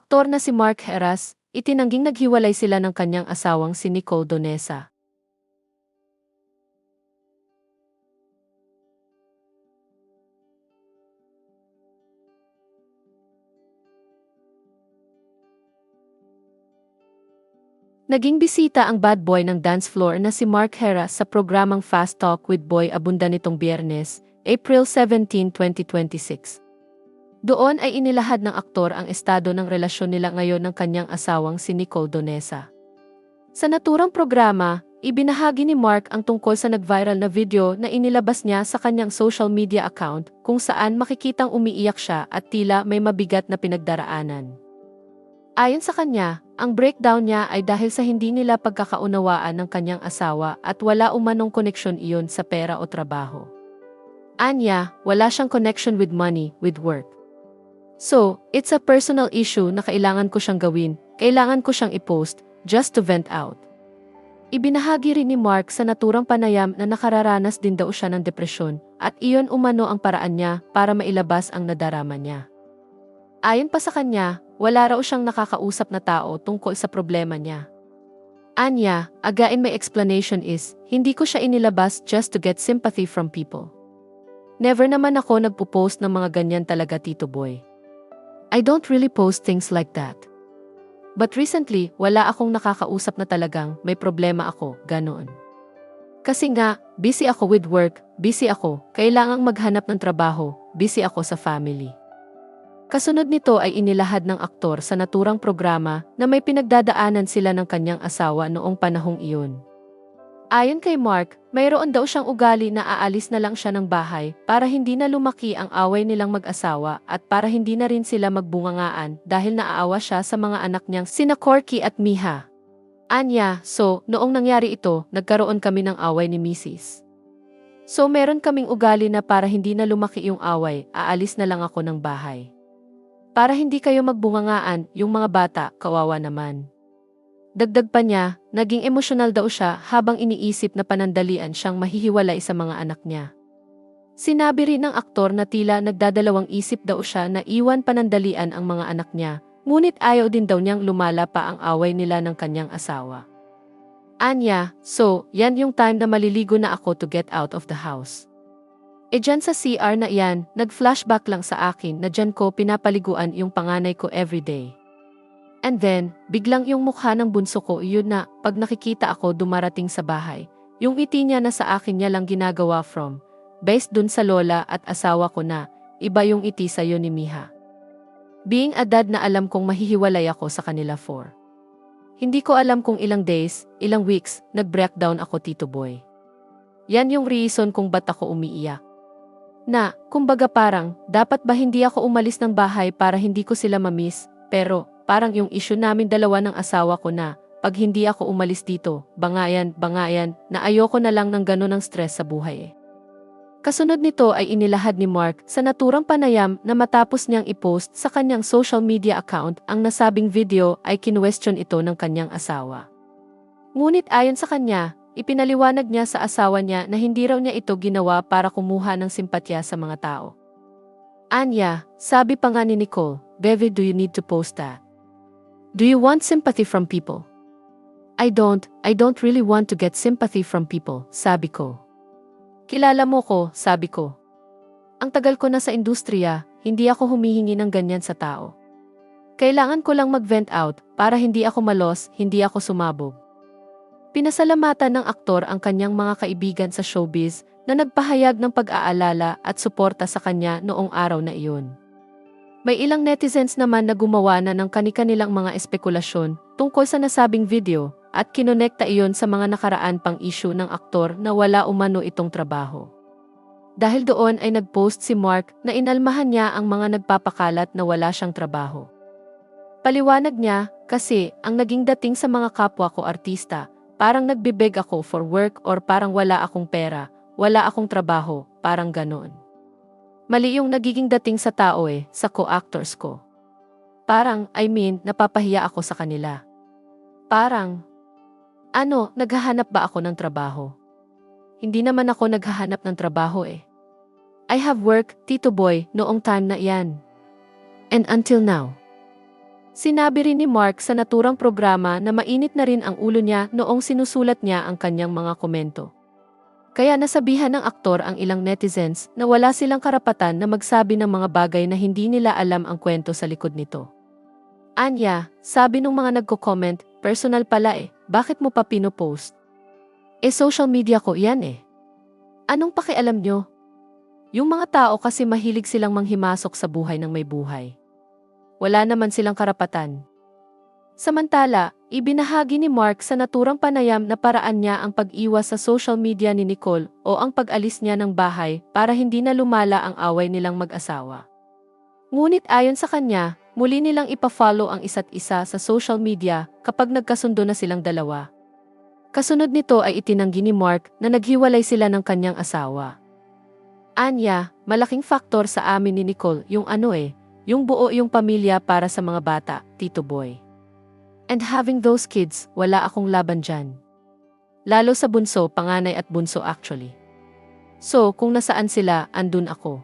aktor na si Mark Heras, itinangging naghiwalay sila ng kanyang asawang si Nicole Donesa. Naging bisita ang bad boy ng dance floor na si Mark Heras sa programang Fast Talk with Boy Abunda nitong Biyernes, April 17, 2026. Doon ay inilahad ng aktor ang estado ng relasyon nila ngayon ng kanyang asawang si Nicole Donesa. Sa naturang programa, ibinahagi ni Mark ang tungkol sa nag-viral na video na inilabas niya sa kanyang social media account kung saan makikitang umiiyak siya at tila may mabigat na pinagdaraanan. Ayon sa kanya, ang breakdown niya ay dahil sa hindi nila pagkakaunawaan ng kanyang asawa at wala umanong koneksyon iyon sa pera o trabaho. Anya, wala siyang connection with money, with work. So, it's a personal issue na kailangan ko siyang gawin, kailangan ko siyang i-post, just to vent out. Ibinahagi rin ni Mark sa naturang panayam na nakararanas din daw siya ng depresyon at iyon umano ang paraan niya para mailabas ang nadarama niya. Ayon pa sa kanya, wala raw siyang nakakausap na tao tungkol sa problema niya. Anya, again my explanation is, hindi ko siya inilabas just to get sympathy from people. Never naman ako nagpo-post ng mga ganyan talaga, Tito Boy. I don't really post things like that. But recently, wala akong nakakausap na talagang may problema ako, ganoon. Kasi nga, busy ako with work, busy ako, kailangang maghanap ng trabaho, busy ako sa family. Kasunod nito ay inilahad ng aktor sa naturang programa na may pinagdadaanan sila ng kanyang asawa noong panahong iyon. Ayon kay Mark, mayroon daw siyang ugali na aalis na lang siya ng bahay para hindi na lumaki ang away nilang mag-asawa at para hindi na rin sila magbungangaan dahil naaawa siya sa mga anak niyang sina Corky at Miha. Anya, so, noong nangyari ito, nagkaroon kami ng away ni Mrs. So meron kaming ugali na para hindi na lumaki yung away, aalis na lang ako ng bahay. Para hindi kayo magbungangaan, yung mga bata, kawawa naman. Dagdag pa niya, naging emosyonal daw siya habang iniisip na panandalian siyang mahihiwalay sa mga anak niya. Sinabi rin ng aktor na tila nagdadalawang isip daw siya na iwan panandalian ang mga anak niya, ngunit ayaw din daw niyang lumala pa ang away nila ng kanyang asawa. Anya, so, yan yung time na maliligo na ako to get out of the house. E dyan sa CR na iyan, nag-flashback lang sa akin na dyan ko pinapaliguan yung panganay ko everyday. And then, biglang yung mukha ng bunso ko yun na, pag nakikita ako dumarating sa bahay, yung ngiti niya na sa akin niya lang ginagawa from, based dun sa lola at asawa ko na, iba yung ngiti sa'yo ni Miha. Being a dad na alam kong mahihiwalay ako sa kanila for. Hindi ko alam kung ilang days, ilang weeks, nag-breakdown ako, Tito Boy. Yan yung reason kung ba't ako umiiyak. Na, kumbaga parang, dapat ba hindi ako umalis ng bahay para hindi ko sila mamiss, pero, parang yung issue namin dalawa ng asawa ko na, pag hindi ako umalis dito, bangayan, na ayoko na lang ng gano'n ng stress sa buhay eh. Kasunod nito ay inilahad ni Mark sa naturang panayam na matapos niyang i-post sa kanyang social media account ang nasabing video ay kinwestiyon ito ng kanyang asawa. Ngunit ayon sa kanya, ipinaliwanag niya sa asawa niya na hindi raw niya ito ginawa para kumuha ng simpatya sa mga tao. Anya, sabi pa nga ni Nicole, Bevy, do you need to post that? Do you want sympathy from people? I don't really want to get sympathy from people, sabi ko. Kilala mo ko, sabi ko. Ang tagal ko na sa industriya, hindi ako humihingi ng ganyan sa tao. Kailangan ko lang mag-vent out para hindi ako malos, hindi ako sumabog. Pinasalamatan ng aktor ang kanyang mga kaibigan sa showbiz na nagpahayag ng pag-aalala at suporta sa kanya noong araw na iyon. May ilang netizens naman na gumawa na ng kani-kanilang mga espekulasyon tungkol sa nasabing video at kinonekta iyon sa mga nakaraan pang issue ng aktor na wala umano itong trabaho. Dahil doon ay nag-post si Mark na inalmahan niya ang mga nagpapakalat na wala siyang trabaho. Paliwanag niya, kasi ang naging dating sa mga kapwa ko artista, parang nagbibeg ako for work or parang wala akong pera, wala akong trabaho, parang ganoon. Mali yung nagiging dating sa tao sa co-actors ko. Parang, napapahiya ako sa kanila. Parang, naghahanap ba ako ng trabaho? Hindi naman ako naghahanap ng trabaho I have work, Tito Boy, noong time na iyan. And until now. Sinabi rin ni Mark sa naturang programa na mainit na rin ang ulo niya noong sinusulat niya ang kanyang mga komento. Kaya nasabihan ng aktor ang ilang netizens na wala silang karapatan na magsabi ng mga bagay na hindi nila alam ang kwento sa likod nito. Anya, sabi nung mga nagko-comment, personal pala bakit mo pa pinopost? Social media ko yan Anong pakialam nyo? Yung mga tao kasi mahilig silang manghimasok sa buhay ng may buhay. Wala naman silang karapatan. Samantala, ibinahagi ni Mark sa naturang panayam na paraan niya ang pag-iwas sa social media ni Nicole o ang pag-alis niya ng bahay para hindi na lumala ang away nilang mag-asawa. Ngunit ayon sa kanya, muli nilang ipa-follow ang isa't isa sa social media kapag nagkasundo na silang dalawa. Kasunod nito ay itinanggi ni Mark na naghiwalay sila ng kanyang asawa. Anya, malaking faktor sa amin ni Nicole yung yung buo yung pamilya para sa mga bata, Tito Boy. And having those kids, wala akong laban dyan. Lalo sa bunso, panganay at bunso actually. So, kung nasaan sila, andun ako.